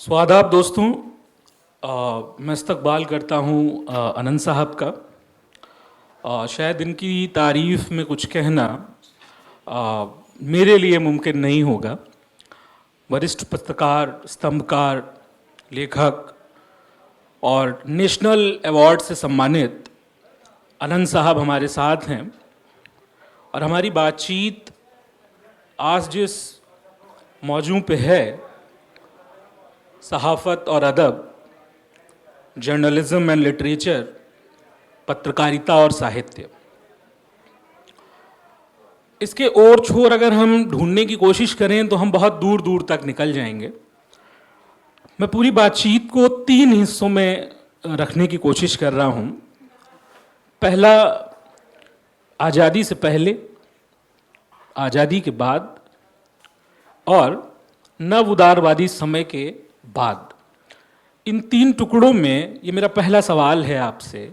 स्वादाब दोस्तों। मैं इस्तकबाल करता हूँ अनंत साहब का। शायद इनकी तारीफ में कुछ कहना अ, मेरे लिए मुमकिन नहीं होगा। वरिष्ठ पत्रकार, स्तंभकार, लेखक और नेशनल अवार्ड से सम्मानित अनंत साहब हमारे साथ हैं और हमारी बातचीत आज जिस मौजू पे है, सहाफ़त और अदब, जर्नलिज्म एंड लिटरेचर, पत्रकारिता और साहित्य, इसके ओर छोर अगर हम ढूंढने की कोशिश करें तो हम बहुत दूर दूर तक निकल जाएंगे। मैं पूरी बातचीत को 3 हिस्सों में रखने की कोशिश कर रहा हूं। पहला, आज़ादी से पहले, आज़ादी के बाद और नव उदारवादी समय के बाद। इन 3 टुकड़ों में ये मेरा पहला सवाल है आपसे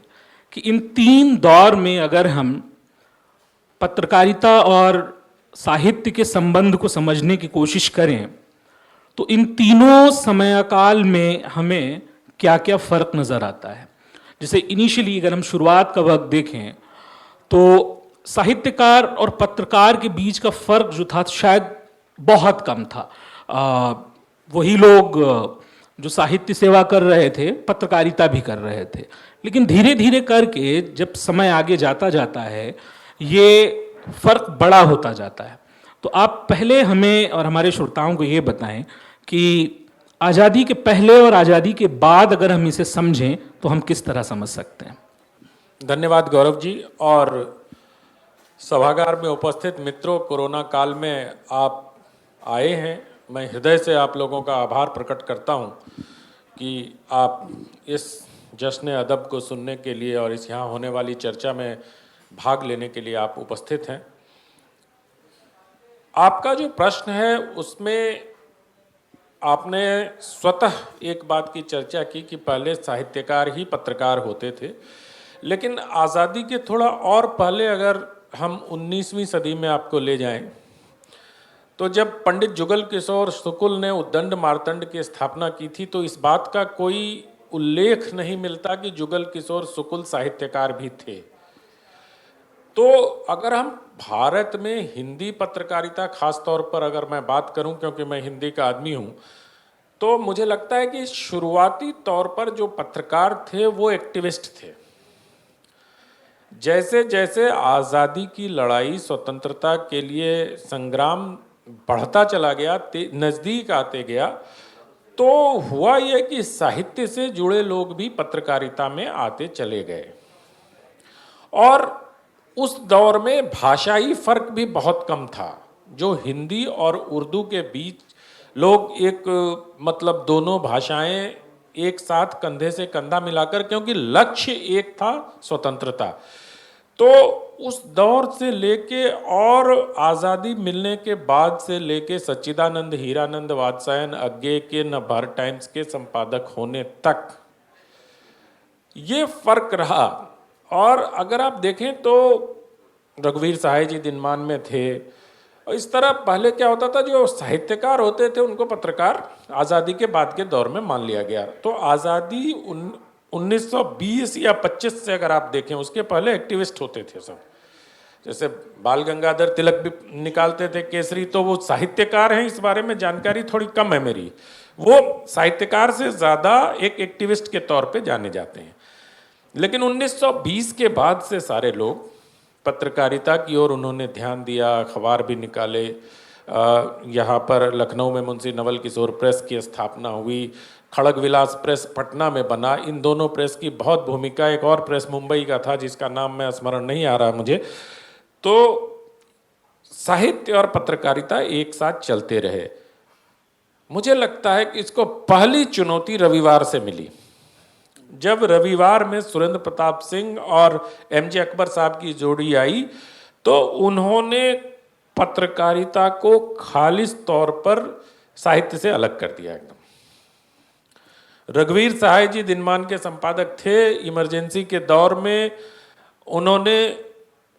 कि इन 3 दौर में अगर हम पत्रकारिता और साहित्य के संबंध को समझने की कोशिश करें तो इन तीनों समयकाल में हमें क्या क्या फ़र्क नज़र आता है। जैसे इनिशियली अगर हम शुरुआत का वक्त देखें तो साहित्यकार और पत्रकार के बीच का फ़र्क जो था शायद बहुत कम था। वही लोग जो साहित्य सेवा कर रहे थे, पत्रकारिता भी कर रहे थे, लेकिन धीरे धीरे करके जब समय आगे जाता जाता है ये फ़र्क बड़ा होता जाता है। तो आप पहले हमें और हमारे श्रोताओं को ये बताएं कि आज़ादी के पहले और आज़ादी के बाद अगर हम इसे समझें तो हम किस तरह समझ सकते हैं। धन्यवाद गौरव जी। और सभागार में उपस्थित मित्रों, कोरोना काल में आप आए हैं, मैं हृदय से आप लोगों का आभार प्रकट करता हूं कि आप इस जश्न अदब को सुनने के लिए और इस यहाँ होने वाली चर्चा में भाग लेने के लिए आप उपस्थित हैं। आपका जो प्रश्न है उसमें आपने स्वतः एक बात की चर्चा की कि पहले साहित्यकार ही पत्रकार होते थे, लेकिन आज़ादी के थोड़ा और पहले अगर हम 19वीं सदी में आपको ले जाएं तो जब पंडित जुगल किशोर शुक्ल ने उद्दंड मार्तंड की स्थापना की थी तो इस बात का कोई उल्लेख नहीं मिलता कि जुगल किशोर शुक्ल साहित्यकार भी थे। तो अगर हम भारत में हिंदी पत्रकारिता, खास तौर पर अगर मैं बात करूं क्योंकि मैं हिंदी का आदमी हूं, तो मुझे लगता है कि शुरुआती तौर पर जो पत्रकार थे वो एक्टिविस्ट थे। जैसे जैसे आज़ादी की लड़ाई, स्वतंत्रता के लिए संग्राम बढ़ता चला गया, नज़दीक आते गया, तो हुआ यह कि साहित्य से जुड़े लोग भी पत्रकारिता में आते चले गए। और उस दौर में भाषाई फर्क भी बहुत कम था। जो हिंदी और उर्दू के बीच लोग मतलब दोनों भाषाएं एक साथ कंधे से कंधा मिलाकर, क्योंकि लक्ष्य एक था, स्वतंत्रता। तो उस दौर से लेके और आज़ादी मिलने के बाद से लेके सच्चिदानंद, हीरानंद वात्स्यायन अज्ञे के नवभारत टाइम्स के संपादक होने तक ये फर्क रहा। और अगर आप देखें तो रघुवीर सहाय जी दिनमान में थे। और इस तरह पहले क्या होता था, जो साहित्यकार होते थे उनको पत्रकार आज़ादी के बाद के दौर में मान लिया गया। तो आज़ादी 1920 या 25 से अगर आप देखें, उसके पहले एक्टिविस्ट होते थे सब। जैसे बाल गंगाधर तिलक भी निकालते थे केसरी, तो वो साहित्यकार हैं, इस बारे में जानकारी थोड़ी कम है मेरी। वो साहित्यकार से ज़्यादा एक एक्टिविस्ट के तौर पे जाने जाते हैं। लेकिन 1920 के बाद से सारे लोग पत्रकारिता की ओर उन्होंने ध्यान दिया, अखबार भी निकाले। यहाँ पर लखनऊ में मुंशी नवल किशोर प्रेस की स्थापना हुई, खड़ग विलास प्रेस पटना में बना। इन दोनों प्रेस की बहुत भूमिका, एक और प्रेस मुंबई का था जिसका नाम मैं स्मरण नहीं आ रहा मुझे। तो साहित्य और पत्रकारिता एक साथ चलते रहे। मुझे लगता है कि इसको पहली चुनौती रविवार से मिली। जब रविवार में सुरेंद्र प्रताप सिंह और एमजे अकबर साहब की जोड़ी आई तो उन्होंने पत्रकारिता को खालिस तौर पर साहित्य से अलग कर दिया एकदम। रघुवीर सहाय जी दिनमान के संपादक थे। इमरजेंसी के दौर में उन्होंने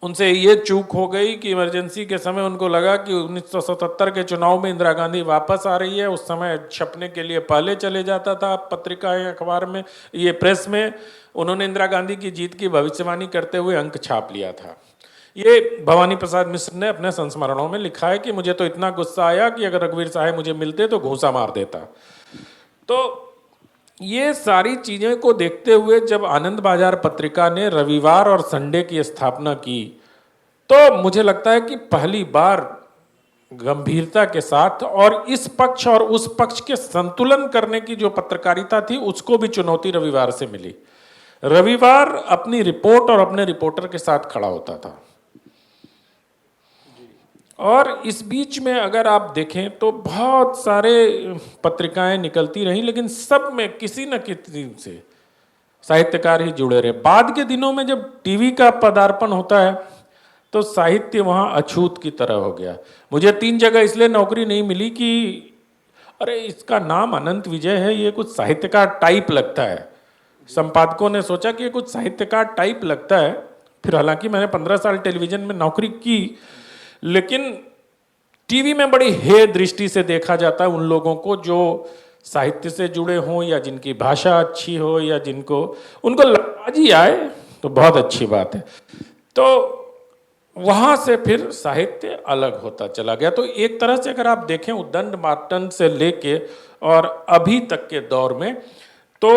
उनसे ये चूक हो गई कि इमरजेंसी के समय उनको लगा कि 1977 के चुनाव में इंदिरा गांधी वापस आ रही है। उस समय छपने के लिए पहले चले जाता था पत्रिकाएं, अखबार में, ये प्रेस में। उन्होंने इंदिरा गांधी की जीत की भविष्यवाणी करते हुए अंक छाप लिया था। ये भवानी प्रसाद मिश्र ने अपने संस्मरणों में लिखा है कि मुझे तो इतना गुस्सा आया कि अगर रघुवीर साहब मुझे मिलते तो घूंसा मार देता। तो ये सारी चीजें को देखते हुए जब आनंद बाजार पत्रिका ने रविवार और संडे की स्थापना की, तो मुझे लगता है कि पहली बार गंभीरता के साथ और इस पक्ष और उस पक्ष के संतुलन करने की जो पत्रकारिता थी, उसको भी चुनौती रविवार से मिली। रविवार अपनी रिपोर्ट और अपने रिपोर्टर के साथ खड़ा होता था। और इस बीच में अगर आप देखें तो बहुत सारे पत्रिकाएं निकलती रहीं, लेकिन सब में किसी न किसी से साहित्यकार ही जुड़े रहे। बाद के दिनों में जब टीवी का पदार्पण होता है तो साहित्य वहां अछूत की तरह हो गया। मुझे 3 जगह इसलिए नौकरी नहीं मिली कि अरे इसका नाम अनंत विजय है, ये कुछ साहित्यकार टाइप लगता है। संपादकों ने सोचा कि ये कुछ साहित्यकार टाइप लगता है। फिर हालांकि मैंने 15 साल टेलीविजन में नौकरी की, लेकिन टीवी में बड़ी हे दृष्टि से देखा जाता है उन लोगों को जो साहित्य से जुड़े हों या जिनकी भाषा अच्छी हो या जिनको उनको लबाजी आए तो बहुत अच्छी बात है। तो वहां से फिर साहित्य अलग होता चला गया। तो एक तरह से अगर आप देखें उद्दंड मार्टन से लेके और अभी तक के दौर में, तो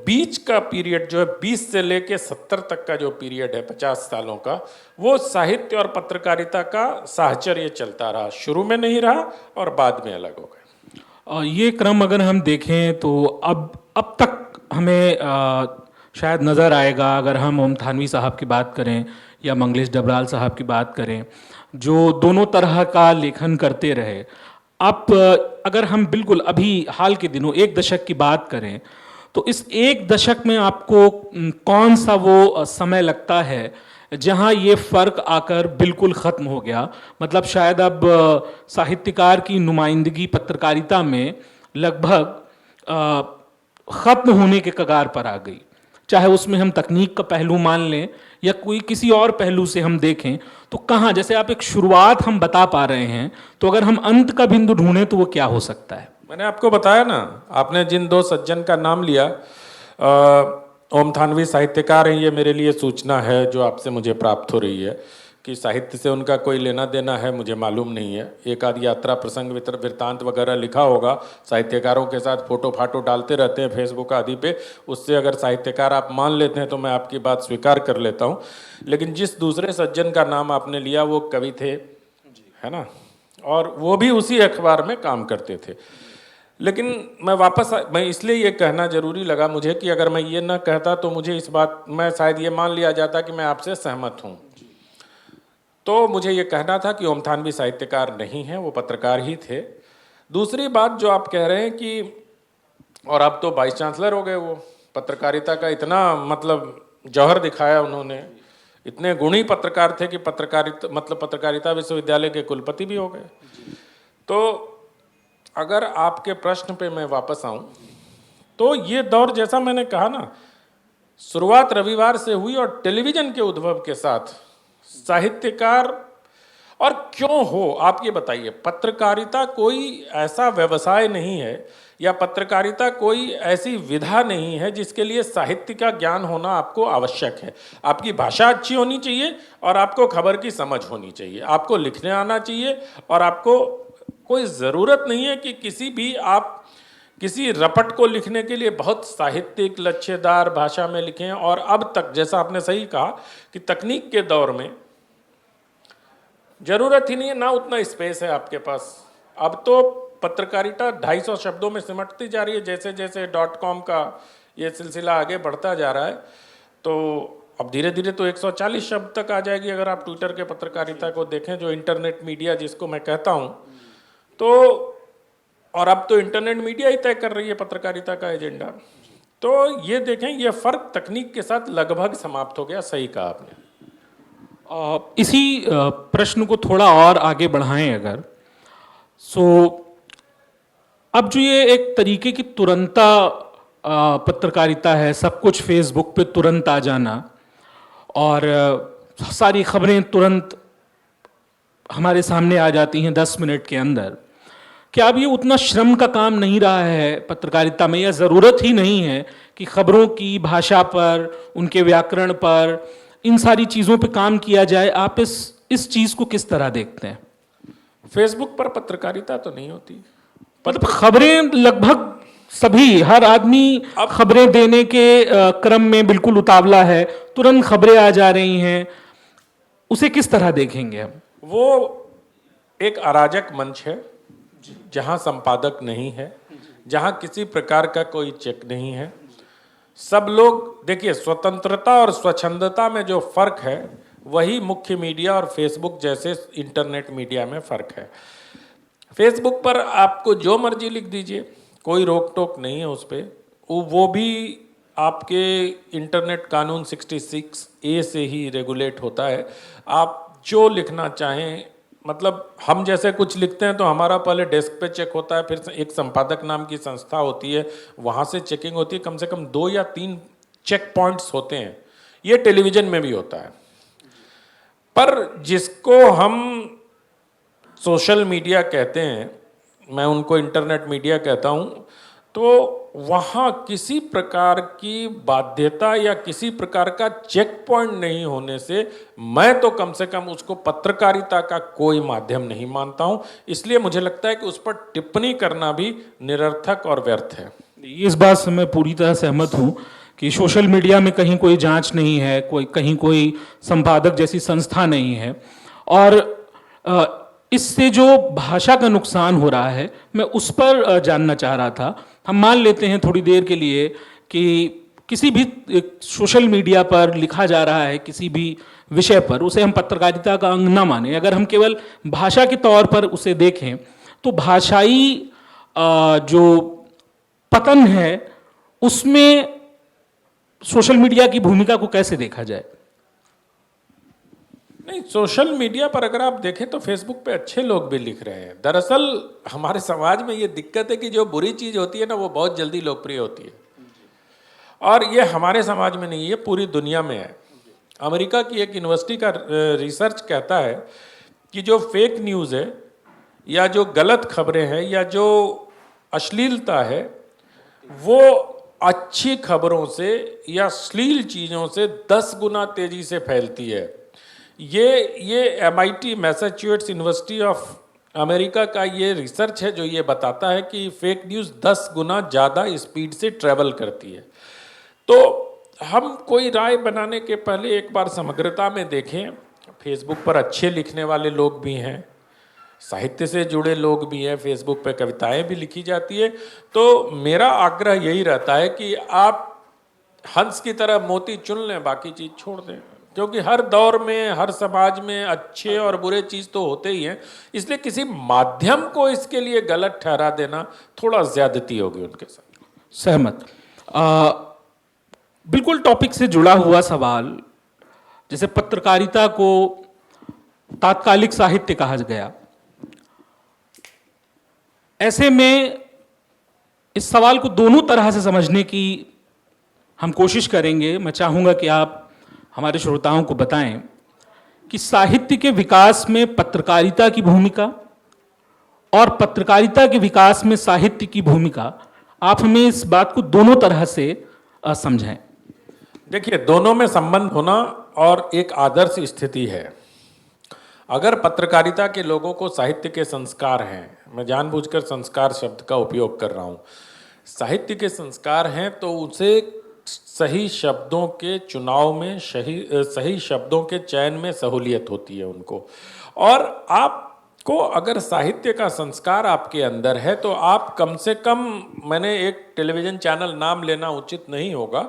बीच का पीरियड जो है 20 से लेके 70 तक का जो पीरियड है 50 सालों का, वो साहित्य और पत्रकारिता का साहचर्य चलता रहा। शुरू में नहीं रहा और बाद में अलग हो गया। ये क्रम अगर हम देखें तो अब तक हमें शायद नज़र आएगा, अगर हम ओम थानवी साहब की बात करें या मंगलेश डबराल साहब की बात करें, जो दोनों तरह का लेखन करते रहे। अब अगर हम बिल्कुल अभी हाल के दिनों 1 दशक की बात करें तो इस 1 दशक में आपको कौन सा वो समय लगता है जहां ये फर्क आकर बिल्कुल ख़त्म हो गया? मतलब शायद अब साहित्यकार की नुमाइंदगी पत्रकारिता में लगभग ख़त्म होने के कगार पर आ गई। चाहे उसमें हम तकनीक का पहलू मान लें या कोई किसी और पहलू से हम देखें, तो कहाँ, जैसे आप एक शुरुआत हम बता पा रहे हैं, तो अगर हम अंत का बिंदु ढूंढें तो वो क्या हो सकता है? मैंने आपको बताया ना, आपने जिन 2 सज्जन का नाम लिया, ओम थानवी साहित्यकार हैं, ये मेरे लिए सूचना है जो आपसे मुझे प्राप्त हो रही है कि साहित्य से उनका कोई लेना देना है मुझे मालूम नहीं है। एक आध यात्रा प्रसंग वृत्तांत वगैरह लिखा होगा, साहित्यकारों के साथ फोटो फाटो डालते रहते हैं फेसबुक आदि पे, उससे अगर साहित्यकार आप मान लेते हैं तो मैं आपकी बात स्वीकार कर लेता हूँ। लेकिन जिस दूसरे सज्जन का नाम आपने लिया वो कवि थे, है ना, और वो भी उसी अखबार में काम करते थे। लेकिन मैं इसलिए ये कहना जरूरी लगा मुझे कि अगर मैं ये ना कहता तो मुझे इस बात में शायद ये मान लिया जाता कि मैं आपसे सहमत हूँ। तो मुझे ये कहना था कि ओम थानवी साहित्यकार नहीं हैं, वो पत्रकार ही थे। दूसरी बात जो आप कह रहे हैं कि, और अब तो वाइस चांसलर हो गए, वो पत्रकारिता का इतना मतलब जौहर दिखाया उन्होंने, इतने गुणी पत्रकार थे कि पत्रकारिता विश्वविद्यालय के कुलपति भी हो गए। तो अगर आपके प्रश्न पे मैं वापस आऊं तो ये दौर, जैसा मैंने कहा ना, शुरुआत रविवार से हुई और टेलीविजन के उद्भव के साथ साहित्यकार, और क्यों हो आप ये बताइए, पत्रकारिता कोई ऐसा व्यवसाय नहीं है या पत्रकारिता कोई ऐसी विधा नहीं है जिसके लिए साहित्य का ज्ञान होना आपको आवश्यक है। आपकी भाषा अच्छी होनी चाहिए और आपको खबर की समझ होनी चाहिए, आपको लिखने आना चाहिए, और आपको कोई ज़रूरत नहीं है कि किसी रपट को लिखने के लिए बहुत साहित्यिक लच्छेदार भाषा में लिखें। और अब तक, जैसा आपने सही कहा कि तकनीक के दौर में ज़रूरत ही नहीं है, ना उतना स्पेस है आपके पास। अब तो पत्रकारिता 250 शब्दों में सिमटती जा रही है, जैसे जैसे .com का ये सिलसिला आगे बढ़ता जा रहा है। तो अब धीरे धीरे तो 140 शब्द तक आ जाएगी अगर आप ट्विटर के पत्रकारिता को देखें, जो इंटरनेट मीडिया जिसको मैं कहता हूँ। तो और अब तो इंटरनेट मीडिया ही तय कर रही है पत्रकारिता का एजेंडा। तो ये देखें, ये फर्क तकनीक के साथ लगभग समाप्त हो गया। सही कहा आपने। इसी प्रश्न को थोड़ा और आगे बढ़ाएं अगर, अब जो ये एक तरीके की तुरंता पत्रकारिता है, सब कुछ फेसबुक पे तुरंत आ जाना, और सारी खबरें तुरंत हमारे सामने आ जाती हैं 10 मिनट के अंदर। क्या अब ये उतना श्रम का काम नहीं रहा है पत्रकारिता में, या ज़रूरत ही नहीं है कि खबरों की भाषा पर, उनके व्याकरण पर, इन सारी चीज़ों पे काम किया जाए? आप इस चीज़ को किस तरह देखते हैं? फेसबुक पर पत्रकारिता तो नहीं होती। मतलब खबरें लगभग सभी, हर आदमी अब खबरें देने के क्रम में बिल्कुल उतावला है, तुरंत खबरें आ जा रही हैं, उसे किस तरह देखेंगे हम? वो एक अराजक मंच है जहां संपादक नहीं है, जहां किसी प्रकार का कोई चेक नहीं है। सब लोग देखिए, स्वतंत्रता और स्वच्छंदता में जो फर्क है वही मुख्य मीडिया और फेसबुक जैसे इंटरनेट मीडिया में फर्क है। फेसबुक पर आपको जो मर्जी लिख दीजिए, कोई रोक टोक नहीं है उस पर। वो भी आपके इंटरनेट कानून 66A से ही रेगुलेट होता है। आप जो लिखना चाहें, मतलब हम जैसे कुछ लिखते हैं तो हमारा पहले डेस्क पे चेक होता है, फिर एक संपादक नाम की संस्था होती है, वहाँ से चेकिंग होती है। कम से कम 2 या 3 चेक पॉइंट्स होते हैं। ये टेलीविज़न में भी होता है। पर जिसको हम सोशल मीडिया कहते हैं, मैं उनको इंटरनेट मीडिया कहता हूँ, तो वहाँ किसी प्रकार की बाध्यता या किसी प्रकार का चेक पॉइंट नहीं होने से मैं तो कम से कम उसको पत्रकारिता का कोई माध्यम नहीं मानता हूँ। इसलिए मुझे लगता है कि उस पर टिप्पणी करना भी निरर्थक और व्यर्थ है। इस बात से मैं पूरी तरह सहमत हूँ कि सोशल मीडिया में कहीं कोई जांच नहीं है, कहीं कोई संपादक जैसी संस्था नहीं है। और इससे जो भाषा का नुकसान हो रहा है, मैं उस पर जानना चाह रहा था। हम मान लेते हैं थोड़ी देर के लिए कि किसी भी सोशल मीडिया पर लिखा जा रहा है किसी भी विषय पर, उसे हम पत्रकारिता का अंग ना माने, अगर हम केवल भाषा के तौर पर उसे देखें, तो भाषाई जो पतन है उसमें सोशल मीडिया की भूमिका को कैसे देखा जाए? नहीं, सोशल मीडिया पर अगर आप देखें तो फेसबुक पे अच्छे लोग भी लिख रहे हैं। दरअसल हमारे समाज में ये दिक्कत है कि जो बुरी चीज़ होती है ना, वो बहुत जल्दी लोकप्रिय होती है। और ये हमारे समाज में नहीं, ये पूरी दुनिया में है। अमेरिका की एक यूनिवर्सिटी का रिसर्च कहता है कि जो फेक न्यूज़ है, या जो गलत खबरें हैं, या जो अश्लीलता है, वो अच्छी खबरों से या अश्लील चीज़ों से 10 गुना तेज़ी से फैलती है। ये MIT Massachusetts university of America का ये रिसर्च है जो ये बताता है कि फेक न्यूज़ 10 गुना ज़्यादा स्पीड से ट्रैवल करती है। तो हम कोई राय बनाने के पहले एक बार समग्रता में देखें। फेसबुक पर अच्छे लिखने वाले लोग भी हैं, साहित्य से जुड़े लोग भी हैं, फेसबुक पे कविताएं भी लिखी जाती है। तो मेरा आग्रह यही रहता है कि आप हंस की तरह मोती चुन लें, बाकी चीज़ छोड़ दें। क्योंकि हर दौर में, हर समाज में अच्छे और बुरे चीज़ तो होते ही हैं। इसलिए किसी माध्यम को इसके लिए गलत ठहरा देना थोड़ा ज्यादती होगी उनके साथ। सहमत। बिल्कुल टॉपिक से जुड़ा हुआ सवाल, जैसे पत्रकारिता को तात्कालिक साहित्य कहा गया, ऐसे में इस सवाल को दोनों तरह से समझने की हम कोशिश करेंगे। मैं चाहूँगा कि आप हमारे श्रोताओं को बताएं कि साहित्य के विकास में पत्रकारिता की भूमिका और पत्रकारिता के विकास में साहित्य की भूमिका, आप हमें इस बात को दोनों तरह से समझाएं। देखिए, दोनों में संबंध होना और एक आदर्श स्थिति है। अगर पत्रकारिता के लोगों को साहित्य के संस्कार हैं, मैं जानबूझकर संस्कार शब्द का उपयोग कर रहा हूँ, साहित्य के संस्कार हैं, तो उसे सही शब्दों के चुनाव में, सही शब्दों के चयन में सहूलियत होती है उनको। और आपको अगर साहित्य का संस्कार आपके अंदर है तो आप कम से कम, मैंने एक टेलीविज़न चैनल नाम लेना उचित नहीं होगा,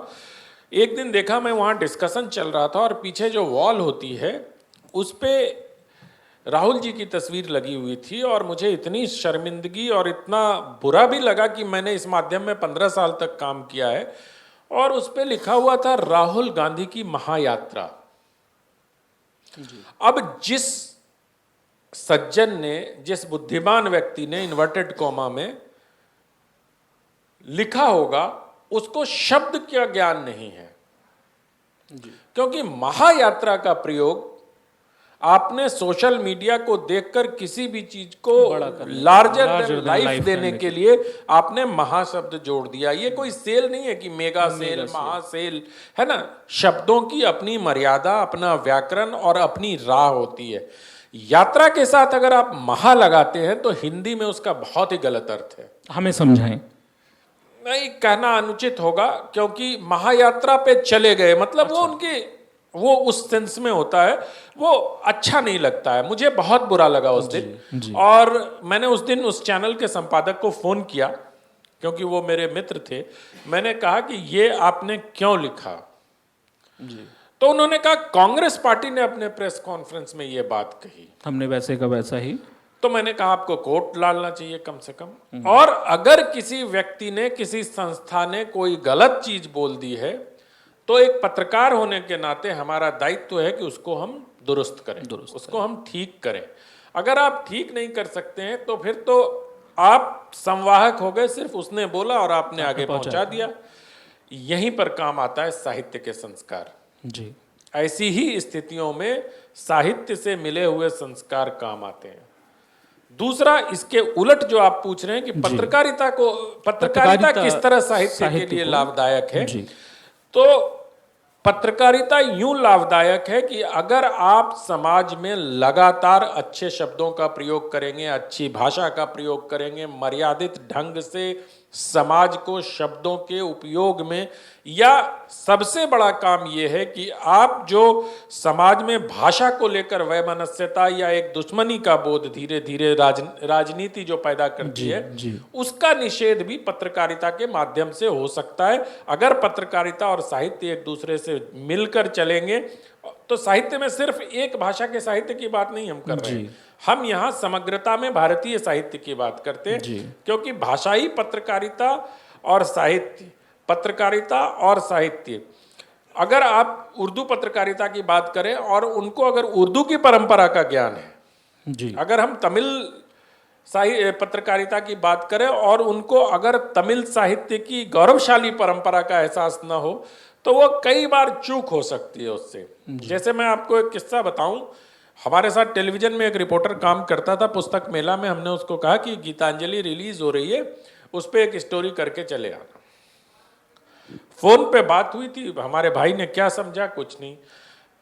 एक दिन देखा मैं, वहाँ डिस्कशन चल रहा था और पीछे जो वॉल होती है उस पर राहुल जी की तस्वीर लगी हुई थी। और मुझे इतनी शर्मिंदगी और इतना बुरा भी लगा कि मैंने इस माध्यम में 15 साल तक काम किया है, और उस पे लिखा हुआ था राहुल गांधी की महायात्रा। अब जिस सज्जन ने, जिस बुद्धिमान व्यक्ति ने इन्वर्टेड कॉमा में लिखा होगा, उसको शब्द का ज्ञान नहीं है। क्योंकि महायात्रा का प्रयोग आपने सोशल मीडिया को देखकर किसी भी चीज को लार्जर देन लाइफ देने के लिए आपने महाशब्द जोड़ दिया। ये कोई सेल नहीं है कि मेगा सेल, महासेल, है ना। शब्दों की अपनी मर्यादा, अपना व्याकरण और अपनी राह होती है। यात्रा के साथ अगर आप महा लगाते हैं तो हिंदी में उसका बहुत ही गलत अर्थ है। हमें समझाएं। नहीं कहना अनुचित होगा, क्योंकि महायात्रा पे चले गए मतलब वो उनकी वो उस सेंस में होता है, वो अच्छा नहीं लगता है। मुझे बहुत बुरा लगा उस दिन। और मैंने उस दिन उस चैनल के संपादक को फोन किया, क्योंकि वो मेरे मित्र थे। मैंने कहा कि ये आपने क्यों लिखा जी। तो उन्होंने कहा कांग्रेस पार्टी ने अपने प्रेस कॉन्फ्रेंस में ये बात कही, हमने वैसे का वैसा ही। तो मैंने कहा आपको कोर्ट डालना चाहिए कम से कम। और अगर किसी व्यक्ति ने, किसी संस्था ने कोई गलत चीज बोल दी है तो एक पत्रकार होने के नाते हमारा दायित्व है कि उसको हम दुरुस्त करें, उसको हम ठीक करें। अगर आप ठीक नहीं कर सकते हैं तो फिर तो आप संवाहक हो गए, सिर्फ उसने बोला और आपने आगे पहुंचा दिया। यहीं पर काम आता है साहित्य के संस्कार जी। ऐसी ही स्थितियों में साहित्य से मिले हुए संस्कार काम आते हैं। दूसरा, इसके उलट जो आप पूछ रहे हैं कि पत्रकारिता किस तरह साहित्य के लिए लाभदायक है, तो पत्रकारिता यूं लाभदायक है कि अगर आप समाज में लगातार अच्छे शब्दों का प्रयोग करेंगे, अच्छी भाषा का प्रयोग करेंगे, मर्यादित ढंग से समाज को शब्दों के उपयोग में, या सबसे बड़ा काम यह है कि आप जो समाज में भाषा को लेकर वैमनस्यता या एक दुश्मनी का बोध धीरे धीरे राजनीति जो पैदा करती है, उसका निषेध भी पत्रकारिता के माध्यम से हो सकता है। अगर पत्रकारिता और साहित्य एक दूसरे से मिलकर चलेंगे तो साहित्य में सिर्फ एक भाषा के साहित्य की बात नहीं हम कर रहे हैं, हम यहाँ समग्रता में भारतीय साहित्य की बात करते हैं। क्योंकि भाषाई पत्रकारिता और साहित्य, पत्रकारिता और साहित्य, अगर आप उर्दू पत्रकारिता की बात करें और उनको अगर उर्दू की परंपरा का ज्ञान है जी, अगर हम तमिल पत्रकारिता की बात करें और उनको अगर तमिल साहित्य की गौरवशाली परंपरा का एहसास न हो तो वो कई बार चूक हो सकती है उससे। जैसे मैं आपको एक किस्सा बताऊं, हमारे साथ टेलीविजन में एक रिपोर्टर काम करता था, पुस्तक मेला में हमने उसको कहा कि गीतांजलि रिलीज हो रही है, उस पर एक स्टोरी करके चले आना। फोन पे बात हुई थी, हमारे भाई ने क्या समझा, कुछ नहीं।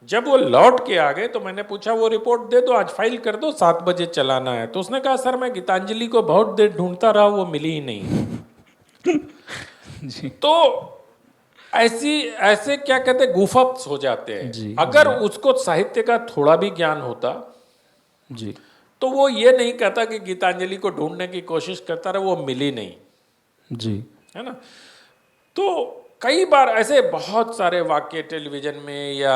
जब वो लौट के आ गए तो मैंने पूछा वो रिपोर्ट दे दो, आज फाइल कर दो, 7 बजे चलाना है। तो उसने कहा सर मैं गीतांजलि को बहुत देर ढूंढता रहा, वो मिली ही नहीं। जी। तो ऐसे क्या कहते हैं, गुफअप्स हो जाते हैं। अगर उसको साहित्य का थोड़ा भी ज्ञान होता जी तो वो ये नहीं कहता कि गीतांजलि को ढूंढने की कोशिश करता रहा, वो मिली नहीं जी, है ना। तो कई बार ऐसे बहुत सारे वाक्य टेलीविजन में या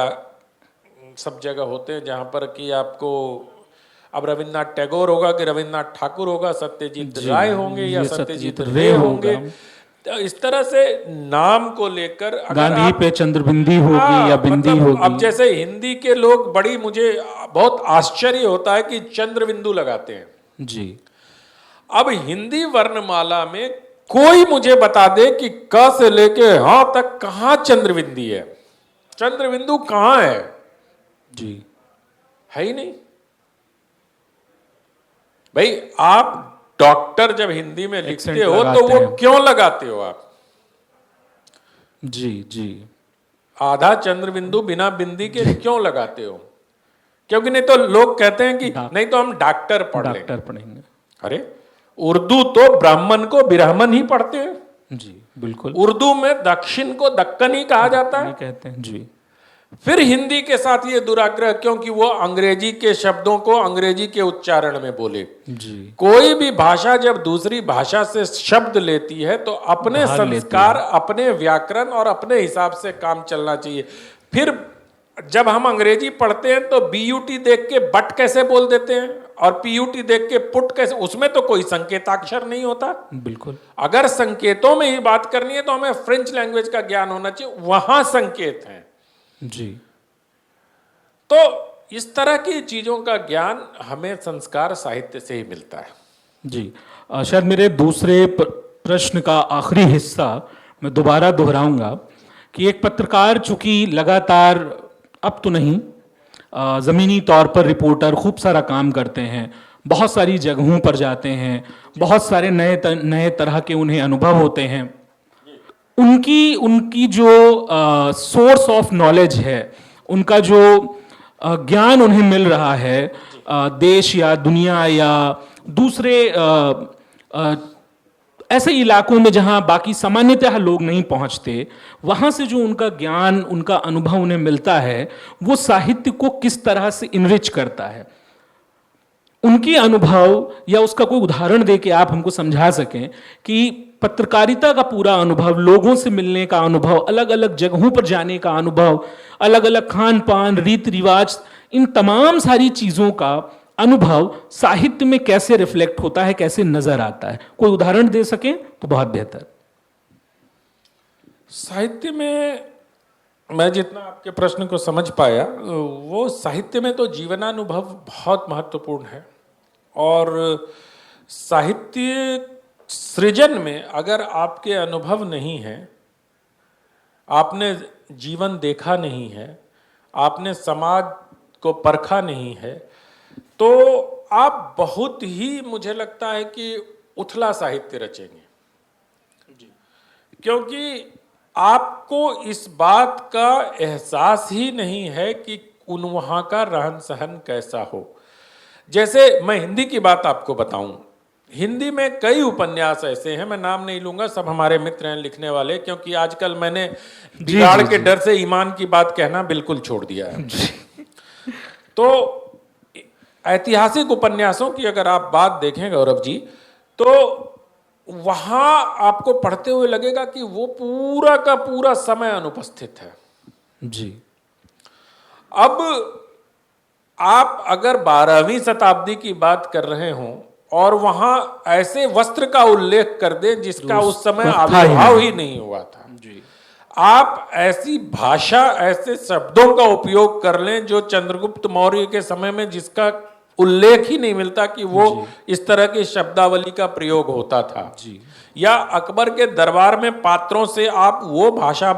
सब जगह होते हैं जहां पर कि आपको, अब रविन्द्रनाथ टैगोर होगा कि रविन्द्रनाथ ठाकुर होगा, सत्यजीत राय होंगे या सत्यजीत रे होंगे, इस तरह से नाम को लेकर गांधी पे चंद्रबिंदी होगी या बिंदी मतलब होगी। अब जैसे हिंदी के लोग, बड़ी मुझे बहुत आश्चर्य होता है कि चंद्रबिंदु लगाते हैं जी। अब हिंदी वर्णमाला में कोई मुझे बता दे कि क से लेके ह तक कहां चंद्रबिंदी है, चंद्रबिंदु कहां है जी, है ही नहीं। भाई आप डॉक्टर जब हिंदी में लिखते हो तो वो क्यों लगाते हो आप जी जी, आधा चंद्रबिंदु बिना बिंदी के क्यों लगाते हो? क्योंकि नहीं तो लोग कहते हैं कि नहीं तो हम डॉक्टर पढ़ेंगे। अरे उर्दू तो ब्राह्मण को ब्राह्मण ही पढ़ते हैं जी, बिल्कुल। उर्दू में दक्षिण को दक्कन ही कहा जाता है, कहते हैं जी। फिर हिंदी के साथ ये दुराग्रह क्योंकि वो अंग्रेजी के शब्दों को अंग्रेजी के उच्चारण में बोले जी। कोई भी भाषा जब दूसरी भाषा से शब्द लेती है तो अपने संस्कार, अपने व्याकरण और अपने हिसाब से काम चलना चाहिए। फिर जब हम अंग्रेजी पढ़ते हैं तो बीयूटी देख के बट कैसे बोल देते हैं और पीयूटी देख के पुट कैसे, उसमें तो कोई संकेताक्षर नहीं होता। बिल्कुल, अगर संकेतों में ही बात करनी है तो हमें फ्रेंच लैंग्वेज का ज्ञान होना चाहिए, वहां संकेत है जी। तो इस तरह की चीजों का ज्ञान हमें संस्कार साहित्य से ही मिलता है जी। शायद मेरे दूसरे प्रश्न का आखिरी हिस्सा मैं दोबारा दोहराऊंगा कि एक पत्रकार चूंकि लगातार, अब तो नहीं, ज़मीनी तौर पर रिपोर्टर खूब सारा काम करते हैं, बहुत सारी जगहों पर जाते हैं, बहुत सारे नए तरह के उन्हें अनुभव होते हैं, उनकी उनकी जो सोर्स ऑफ नॉलेज है, उनका जो ज्ञान उन्हें मिल रहा है देश या दुनिया या दूसरे ऐसे इलाकों में जहां बाकी सामान्यतः लोग नहीं पहुंचते, वहां से जो उनका ज्ञान, उनका अनुभव उन्हें मिलता है, वो साहित्य को किस तरह से इनरिच करता है। उनके अनुभव या उसका कोई उदाहरण दे के आप हमको समझा सकें कि पत्रकारिता का पूरा अनुभव, लोगों से मिलने का अनुभव, अलग अलग जगहों पर जाने का अनुभव, अलग अलग खान पान, रीति रिवाज, इन तमाम सारी चीज़ों का अनुभव साहित्य में कैसे रिफ्लेक्ट होता है, कैसे नजर आता है, कोई उदाहरण दे सकें तो बहुत बेहतर। साहित्य में मैं जितना आपके प्रश्न को समझ पाया, वो साहित्य में तो जीवनानुभव बहुत महत्वपूर्ण है। और साहित्य सृजन में अगर आपके अनुभव नहीं है, आपने जीवन देखा नहीं है, आपने समाज को परखा नहीं है, तो आप बहुत ही, मुझे लगता है कि उथला साहित्य रचेंगे। क्योंकि आपको इस बात का एहसास ही नहीं है कि उन वहाँ का रहन सहन कैसा हो। जैसे मैं हिंदी की बात आपको बताऊं, हिंदी में कई उपन्यास ऐसे हैं, मैं नाम नहीं लूंगा, सब हमारे मित्र हैं लिखने वाले, क्योंकि आजकल मैंने बिगाड़ के डर से ईमान की बात कहना बिल्कुल छोड़ दिया है। तो ऐतिहासिक उपन्यासों की अगर आप बात देखें गौरव जी, तो वहां आपको पढ़ते हुए लगेगा कि वो पूरा का पूरा समय अनुपस्थित है जी। अब आप अगर 12वीं शताब्दी की बात कर रहे हों और वहां ऐसे वस्त्र का उल्लेख कर दें जिसका उस समय आविर्भाव ही नहीं हुआ था जी। आप ऐसी भाषा, ऐसे शब्दों का उपयोग कर लें जो चंद्रगुप्त मौर्य के समय में जिसका उल्लेख ही नहीं मिलता कि वो इस तरह की शब्दावली का प्रयोग होता था जी। या अकबर के दरबार में पात्रों से आप वो भाषा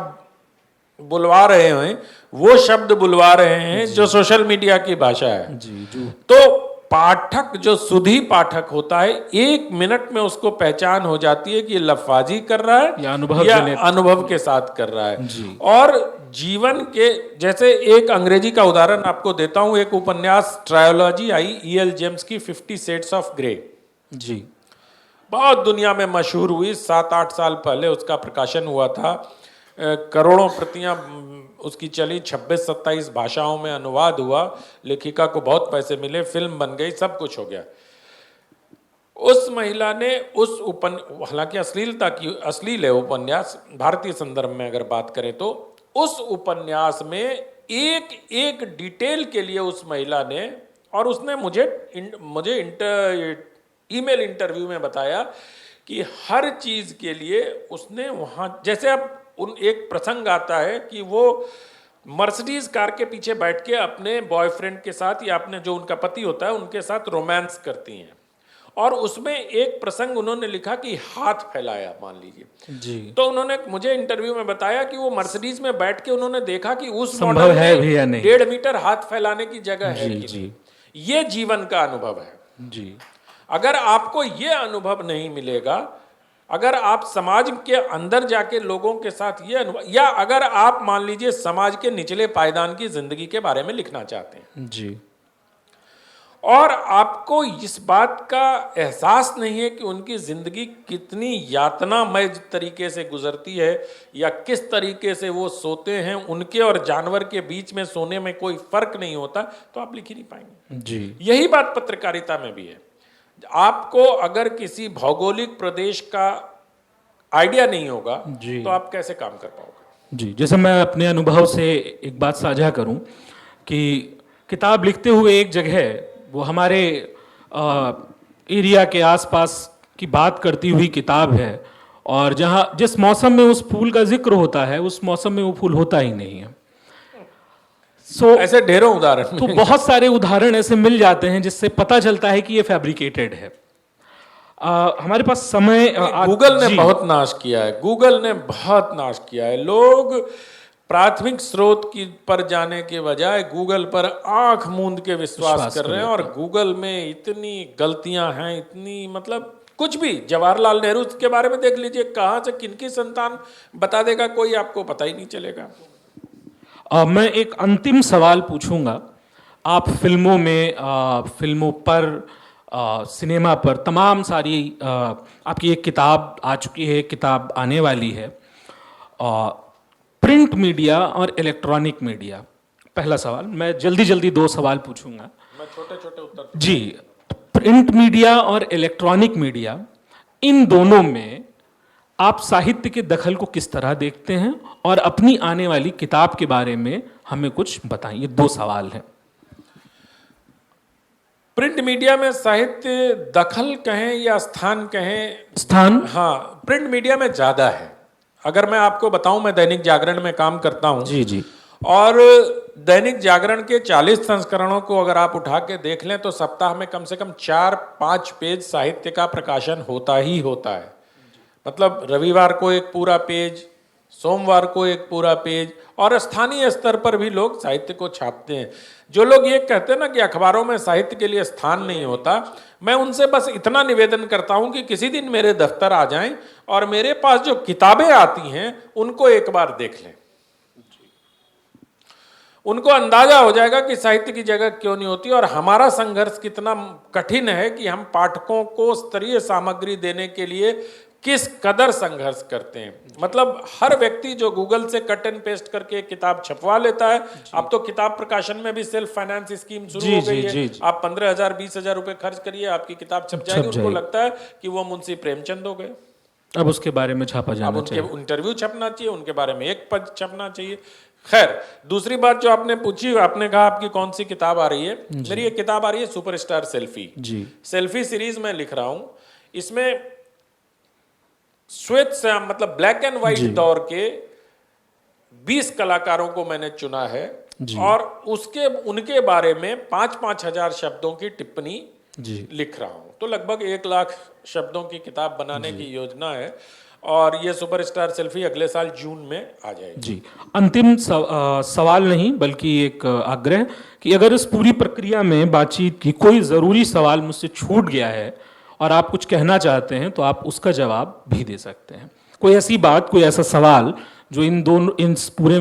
बुलवा रहे हैं, वो शब्द बुलवा रहे हैं जो सोशल मीडिया की भाषा है जी। तो पाठक, जो सुधी पाठक होता है, 1 मिनट में उसको पहचान हो जाती है कि ये लफाजी कर रहा है या अनुभव के साथ कर रहा है जी। और जीवन के, जैसे एक अंग्रेजी का उदाहरण आपको देता हूं, एक उपन्यास ट्रायोलॉजी आई E.L. जेम्स की 50 शेड्स ऑफ ग्रे जी, बहुत दुनिया में मशहूर हुई। 7-8 साल पहले उसका प्रकाशन हुआ था, करोड़ों प्रतियां उसकी चली, 26-27 भाषाओं में अनुवाद हुआ, लेखिका को बहुत पैसे मिले, फिल्म बन गई, सब कुछ हो गया। उस महिला ने उस हालांकि अश्लील है उपन्यास, भारतीय संदर्भ में अगर बात करें तो, उस उपन्यास में एक एक डिटेल के लिए उस महिला ने, और उसने मुझे ईमेल इंटरव्यू में बताया कि हर चीज के लिए उसने वहां, जैसे अब एक प्रसंग आता है कि वो मर्सिडीज कार के पीछे बैठ के अपने बॉयफ्रेंड के साथ या अपने जो उनका पति होता है उनके साथ रोमांस करती हैं, और उसमें एक प्रसंग उन्होंने लिखा कि हाथ फैलाया, मान लीजिए जी। तो उन्होंने मुझे इंटरव्यू में बताया कि वो मर्सिडीज में बैठ के उन्होंने देखा कि उस मॉडल में 1.5 मीटर हाथ फैलाने की जगह है कि नहीं। ये जीवन का अनुभव है जी। अगर आपको ये अनुभव नहीं मिलेगा, अगर आप समाज के अंदर जाके लोगों के साथ ये अनुभव, या अगर आप मान लीजिए समाज के निचले पायदान की जिंदगी के बारे में लिखना चाहते हैं जी, और आपको इस बात का एहसास नहीं है कि उनकी जिंदगी कितनी यातनामय तरीके से गुजरती है, या किस तरीके से वो सोते हैं, उनके और जानवर के बीच में सोने में कोई फर्क नहीं होता, तो आप लिख ही नहीं पाएंगे जी। यही बात पत्रकारिता में भी है। आपको अगर किसी भौगोलिक प्रदेश का आइडिया नहीं होगा तो आप कैसे काम कर पाओगे जी। जैसे मैं अपने अनुभव से एक बात साझा करूं कि किताब लिखते हुए एक जगह, वो हमारे एरिया के आसपास की बात करती हुई किताब है, और जहां जिस मौसम में उस फूल का जिक्र होता है उस मौसम में वो फूल होता ही नहीं है। ऐसे ढेरों उदाहरण, तो बहुत सारे उदाहरण ऐसे मिल जाते हैं जिससे पता चलता है कि ये फैब्रिकेटेड है। हमारे पास समय गूगल ने जी। बहुत नाश किया है, गूगल ने बहुत नाश किया है। लोग प्राथमिक स्रोत की पर जाने के बजाय गूगल पर आंख मूंद के विश्वास कर रहे हैं, और गूगल में इतनी गलतियां हैं, इतनी मतलब कुछ भी। जवाहरलाल नेहरू के बारे में देख लीजिए, कहाँ से किनकी संतान बता देगा कोई, आपको पता ही नहीं चलेगा। मैं एक अंतिम सवाल पूछूंगा। आप फिल्मों में, फिल्मों पर, सिनेमा पर तमाम सारी, आपकी एक किताब आ चुकी है, किताब आने वाली है। प्रिंट मीडिया और इलेक्ट्रॉनिक मीडिया, पहला सवाल। मैं जल्दी जल्दी 2 सवाल पूछूंगा, मैं छोटे छोटे उत्तर जी। प्रिंट मीडिया और इलेक्ट्रॉनिक मीडिया, इन दोनों में आप साहित्य के दखल को किस तरह देखते हैं, और अपनी आने वाली किताब के बारे में हमें कुछ बताएं। ये 2 सवाल हैं। प्रिंट मीडिया में साहित्य दखल कहें या स्थान कहें, स्थान, हाँ, प्रिंट मीडिया में ज्यादा है। अगर मैं आपको बताऊं, मैं दैनिक जागरण में काम करता हूं, जी जी, और दैनिक जागरण के 40 संस्करणों को अगर आप उठा के देख लें तो सप्ताह में कम से कम 4-5 पेज साहित्य का प्रकाशन होता ही होता है। मतलब रविवार को एक पूरा पेज, सोमवार को एक पूरा पेज, और स्थानीय स्तर पर भी लोग साहित्य को छापते हैं। जो लोग ये कहते हैं ना कि अखबारों में साहित्य के लिए स्थान नहीं होता, मैं उनसे बस इतना निवेदन करता हूं कि किसी दिन मेरे दफ्तर आ जाएं और मेरे पास जो किताबें आती हैं उनको एक बार देख लें। उनको अंदाजा हो जाएगा कि साहित्य की जगह क्यों नहीं होती, और हमारा संघर्ष कितना कठिन है कि हम पाठकों को स्तरीय सामग्री देने के लिए किस कदर संघर्ष करते हैं। मतलब हर व्यक्ति जो गूगल से कट एंड पेस्ट करके एक किताब छपवा लेता है। अब तो किताब प्रकाशन में भी सेल्फ फाइनेंस स्कीम शुरू हो गई है। आप 15,000-20,000 रुपए खर्च करिए, आपकी किताब छप जाएगी। उनको लगता है कि वो मुंशी प्रेमचंद हो गए, अब उसके बारे में छापा जाना चाहिए, उनके इंटरव्यू छपना चाहिए, उनके बारे में एक पद छपना चाहिए। खैर, दूसरी बात जो आपने पूछी, आपने कहा आपकी कौन सी किताब आ रही है। मेरी एक किताब आ रही है, सुपरस्टार सेल्फी जी। सेल्फी सीरीज में लिख रहा हूं। इसमें श्वेत श्याम, मतलब ब्लैक एंड व्हाइट दौर के 20 कलाकारों को मैंने चुना है, और उनके बारे में 5-5 हजार शब्दों की टिप्पणी लिख रहा हूं। तो लगभग 1 लाख शब्दों की किताब बनाने की योजना है, और ये सुपरस्टार सेल्फी अगले साल जून में आ जाएगी जी। अंतिम सवाल नहीं, बल्कि एक आग्रह कि अगर इस पूरी प्रक्रिया में बातचीत की कोई ज़रूरी सवाल मुझसे छूट गया है और आप कुछ कहना चाहते हैं, तो आप उसका जवाब भी दे सकते हैं। कोई ऐसी बात, कोई ऐसा सवाल जो इन पूरे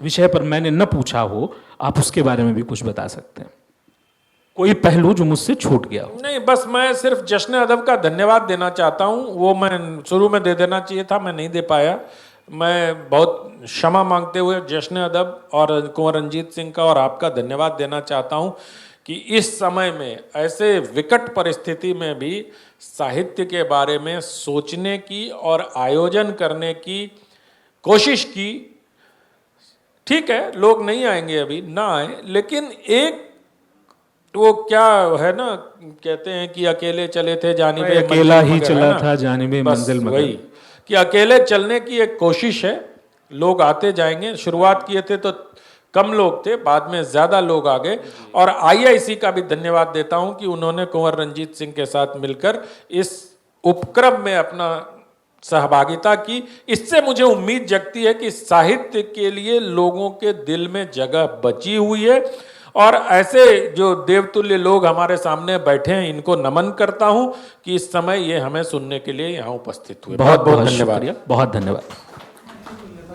विषय पर मैंने न पूछा हो, आप उसके बारे में भी कुछ बता सकते हैं। कोई पहलू जो मुझसे छूट गया हो। नहीं, बस मैं सिर्फ जश्न अदब का धन्यवाद देना चाहता हूं। वो मैं शुरू में दे देना चाहिए था, मैं नहीं दे पाया। मैं बहुत क्षमा मांगते हुए जश्न अदब और कुंवर रंजीत सिंह का और आपका धन्यवाद देना चाहता हूं कि इस समय में, ऐसे विकट परिस्थिति में भी साहित्य के बारे में सोचने की और आयोजन करने की कोशिश की। ठीक है, लोग नहीं आएंगे, अभी ना आए, लेकिन एक वो क्या है ना, कहते हैं कि अकेले चले थे जानिबे अकेला ही चला था जानिबे मंजिल मगर, वही कि अकेले चलने की एक कोशिश है। लोग आते जाएंगे। शुरुआत किए थे तो कम लोग थे, बाद में ज्यादा लोग आ गए। और IIC का भी धन्यवाद देता हूं कि उन्होंने कुंवर रंजीत सिंह के साथ मिलकर इस उपक्रम में अपना सहभागिता की। इससे मुझे उम्मीद जगती है कि साहित्य के लिए लोगों के दिल में जगह बची हुई है, और ऐसे जो देवतुल्य लोग हमारे सामने बैठे हैं, इनको नमन करता हूं कि इस समय ये हमें सुनने के लिए यहाँ उपस्थित हुए। बहुत बहुत धन्यवाद। बहुत धन्यवाद।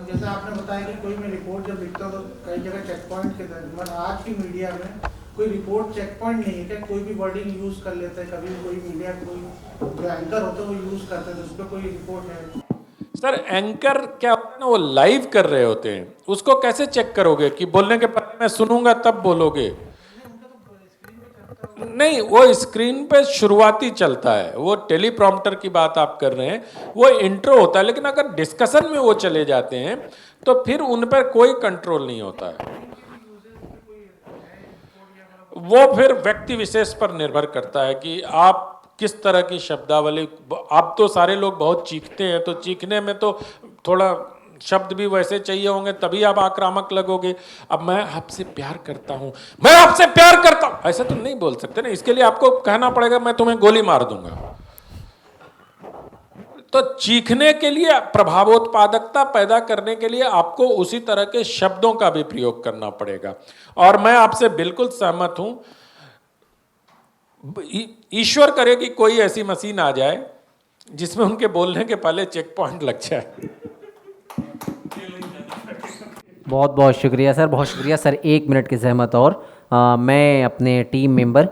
जैसे आपने बताया कि कोई भी रिपोर्ट जब लिखता हो तो कई जगह चेक पॉइंट के तहत, आज की मीडिया में कोई रिपोर्ट चेक पॉइंट नहीं है क्या? कोई भी वर्डिंग यूज कर लेते हैं, कभी कोई मीडिया, कोई जो एंकर होते हैं वो यूज करते हैं, तो उस पर कोई रिपोर्ट है? सर, एंकर क्या होता है ना, वो लाइव कर रहे होते हैं, उसको कैसे चेक करोगे कि बोलने के पहले मैं सुनूंगा तब बोलोगे? नहीं, वो स्क्रीन पे शुरुआती चलता है, वो टेलीप्रॉम्प्टर की बात आप कर रहे हैं, वो इंट्रो होता है। लेकिन अगर डिस्कशन में वो चले जाते हैं तो फिर उन पर कोई कंट्रोल नहीं होता है। वो फिर व्यक्ति विशेष पर निर्भर करता है कि आप किस तरह की शब्दावली। आप तो सारे लोग बहुत चीखते हैं, तो चीखने में तो थोड़ा शब्द भी वैसे चाहिए होंगे, तभी आप आक्रामक लगोगे। अब मैं आपसे प्यार करता हूं, मैं आपसे प्यार करता हूं, ऐसा तो नहीं बोल सकते ना। इसके लिए आपको कहना पड़ेगा मैं तुम्हें गोली मार दूंगा। तो चीखने के लिए, प्रभावोत्पादकता पैदा करने के लिए आपको उसी तरह के शब्दों का भी प्रयोग करना पड़ेगा। और मैं आपसे बिल्कुल सहमत हूं, ईश्वर करे कि कोई ऐसी मशीन आ जाए जिसमें उनके बोलने के पहले चेक पॉइंट लग जाए। बहुत बहुत शुक्रिया सर, बहुत शुक्रिया सर। 1 मिनट की सहमत और मैं अपने टीम मेंबर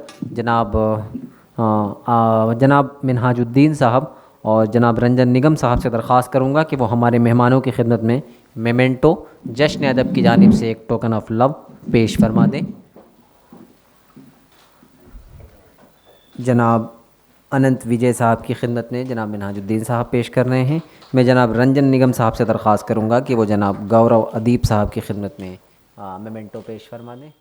जनाब मिनहाजुद्दीन साहब और जनाब रंजन निगम साहब से दरख्वास्त करूंगा कि वो हमारे मेहमानों की खिदमत में मेमेंटो जश्न अदब की जानिब से एक टोकन ऑफ लव पेश फरमा दें। जनाब अनंत विजय साहब की खिदमत में जनाब मिनहाजुद्दीन साहब पेश कर रहे हैं। मैं जनाब रंजन निगम साहब से दरख्वास्त करूंगा कि वो जनाब गौरव अदीब साहब की खिदमत में मेमेंटो पेश फरमा दें।